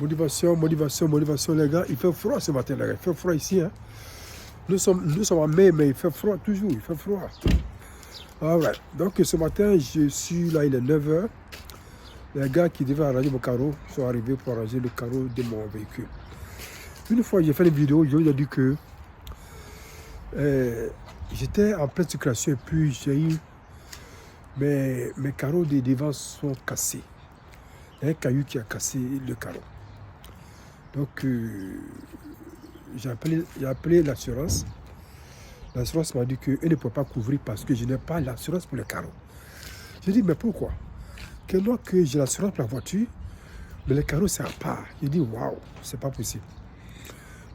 Motivation, motivation, motivation, les gars. Il fait froid ce matin, les gars. Il fait froid ici. Hein. Nous sommes en mai, mais il fait froid toujours. Il fait froid. Alright. Donc ce matin, je suis là, il est 9h. Les gars qui devaient arranger mon carreau sont arrivés pour arranger le carreau de mon véhicule. Une fois, j'ai fait une vidéo, je lui ai dit que j'étais en pleine circulation et puis j'ai eu mes carreaux de devant sont cassés. Il y a un caillou qui a cassé le carreau. Donc, j'ai appelé l'assurance. L'assurance m'a dit qu'elle ne peut pas couvrir parce que je n'ai pas l'assurance pour le carreau. J'ai dit, mais pourquoi? Que moi, que j'ai l'assurance pour la voiture, mais le carreau, c'est à part. J'ai dit, waouh, c'est pas possible.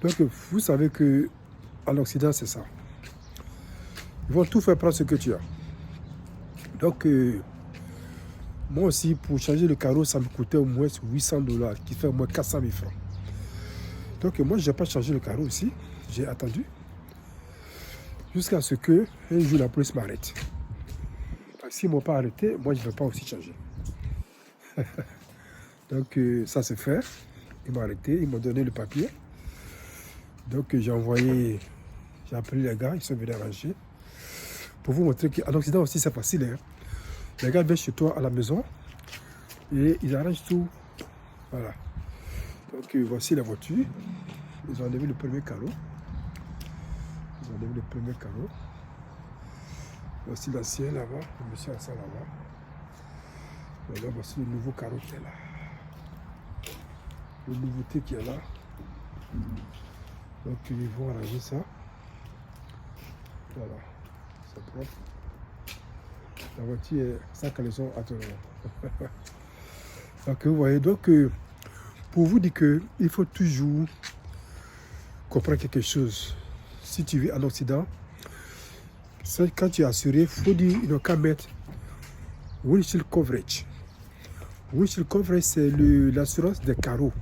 Donc, vous savez qu'en Occident, c'est ça. Ils vont tout faire prendre ce que tu as. Donc, moi aussi, pour changer le carreau, ça me coûtait au moins $800, qui fait au moins 400 000 francs. Donc, moi, je n'ai pas changé le carreau aussi. J'ai attendu. Jusqu'à ce que un jour, la police m'arrête. S'ils ne m'ont pas arrêté, moi, je ne vais pas aussi changer. Donc, ça s'est fait. Ils m'ont arrêté, ils m'ont donné le papier. Donc, j'ai appelé les gars, ils sont venus arranger. Pour vous montrer qu'en Occident aussi, c'est facile. Hein. Les gars viennent chez toi à la maison et ils arrangent tout. Voilà. Donc, voici la voiture. Ils ont enlevé le premier carreau. Voici l'ancien là-bas. Le monsieur a ça là-bas. Et là, voici le nouveau carreau qui est là. La nouveauté qui est là. Donc, ils vont arranger ça. Voilà. C'est propre. La voiture est sans caleçon à tout le monde. Donc, vous voyez, donc, pour vous dire qu'il faut toujours comprendre quelque chose. Si tu vis en Occident, quand tu es assuré, il faut dire, il n'y a qu'à mettre windshield coverage. Windshield coverage, c'est l'assurance des carreaux.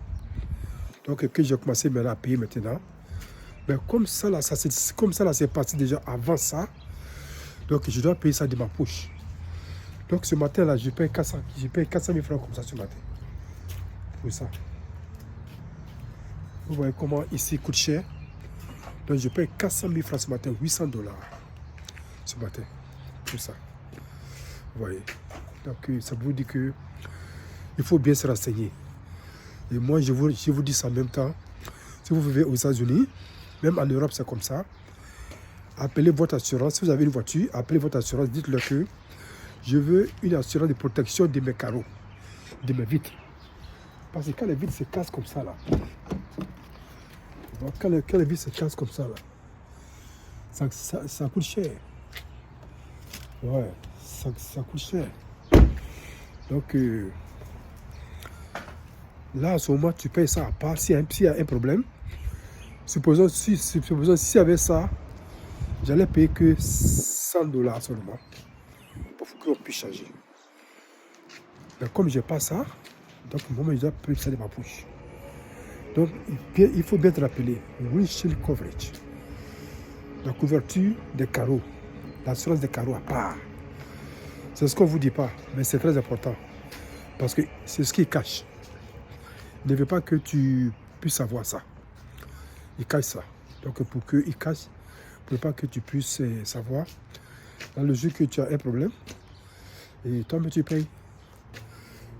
Donc, que j'ai commencé maintenant à payer maintenant. Mais comme ça, là, c'est parti déjà avant ça. Donc, je dois payer ça de ma poche. Donc, ce matin, là, je paye 400 000 francs comme ça ce matin. Pour ça. Vous voyez comment ici coûte cher. Donc, je paye 400 000 francs ce matin, $800 ce matin. Pour ça. Vous voyez. Donc, ça vous dit que il faut bien se renseigner. Et moi, je vous dis ça en même temps. Si vous vivez aux États-Unis, même en Europe, c'est comme ça. Appelez votre assurance. Si vous avez une voiture, appelez votre assurance. Dites-leur que je veux une assurance de protection de mes carreaux, de mes vitres. Parce que quand les vitres se cassent comme ça, là, quand les vitres se cassent comme ça, là, ça coûte cher. Ouais, ça coûte cher. Donc, là, en ce moment, tu payes ça à part. S'il y a un problème, supposons s'il y avait ça, j'allais payer que $100 seulement pour qu'on puisse changer. Mais comme je n'ai pas ça, donc moi, je dois payer ça de ma poche. Donc, il faut bien te rappeler, windshield coverage, la couverture des carreaux, l'assurance des carreaux à part. C'est ce qu'on ne vous dit pas, mais c'est très important. Parce que c'est ce qui cache. Il ne veut pas que tu puisses savoir ça. Il cache ça. Donc, pour qu'il cache, pour pas que tu puisses savoir, dans le jour que tu as un problème, et toi, mais tu payes.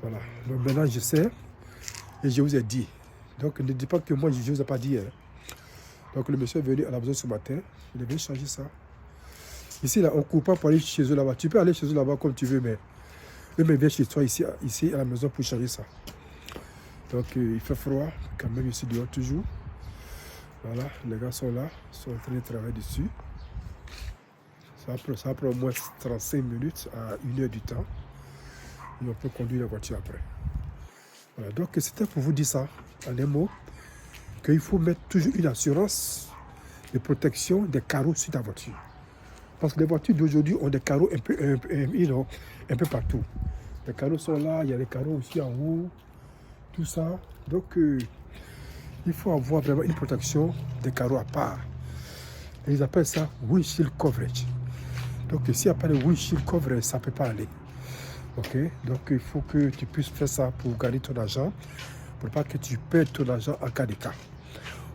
Voilà. Donc, maintenant, je sais, et je vous ai dit. Donc, ne dis pas que moi, je ne vous ai pas dit. Hein. Donc, le monsieur est venu à la maison ce matin, il est venu changer ça. Ici, là, on ne court pas pour aller chez eux là-bas. Tu peux aller chez eux là-bas comme tu veux, mais eux, mais viens chez toi ici à la maison pour changer ça. Donc, il fait froid, quand même, ici dehors toujours. Voilà, les gars sont là, ils sont en train de travailler dessus. Ça prend au moins 35 minutes à 1 heure du temps. Et on peut conduire la voiture après. Voilà, donc c'était pour vous dire ça, en un mot, qu'il faut mettre toujours une assurance de protection des carreaux sur ta voiture. Parce que les voitures d'aujourd'hui ont des carreaux un peu partout. Les carreaux sont là, il y a les carreaux aussi en haut, tout ça. Donc, il faut avoir vraiment une protection des carreaux à part. Et ils appellent ça windshield coverage. Donc, s'il n'y a pas de windshield coverage, ça ne peut pas aller. Ok? Donc, il faut que tu puisses faire ça pour gagner ton argent, pour pas que tu perdes ton argent en cas de cas.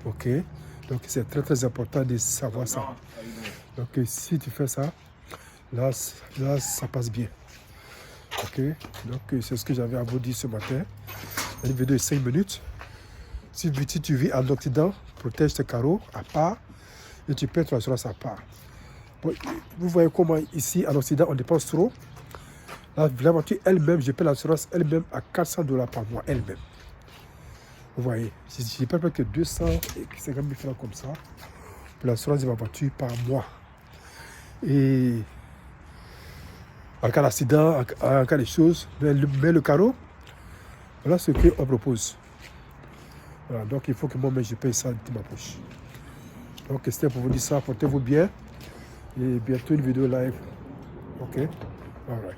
Ok, donc c'est très très important de savoir ça. Donc si tu fais ça, là ça passe bien. Ok, donc c'est ce que j'avais à vous dire ce matin. Une vidéo de 5 minutes. Si tu vis en Occident, protège tes carreaux à part et tu paies ton assurance à part. Bon, vous voyez comment ici en Occident on dépense trop. La voiture elle-même, je paie l'assurance elle-même à $400 par mois elle-même. Vous voyez, je ne paie pas que 250 000 francs comme ça pour l'assurance de ma voiture par mois. Et en cas d'accident, en cas de choses, mais le carreau, voilà ce qu'on propose. Voilà, donc il faut que moi-même je paye ça de ma poche. Donc c'était pour vous dire ça, portez-vous bien. Et bientôt une vidéo live. Ok? All right.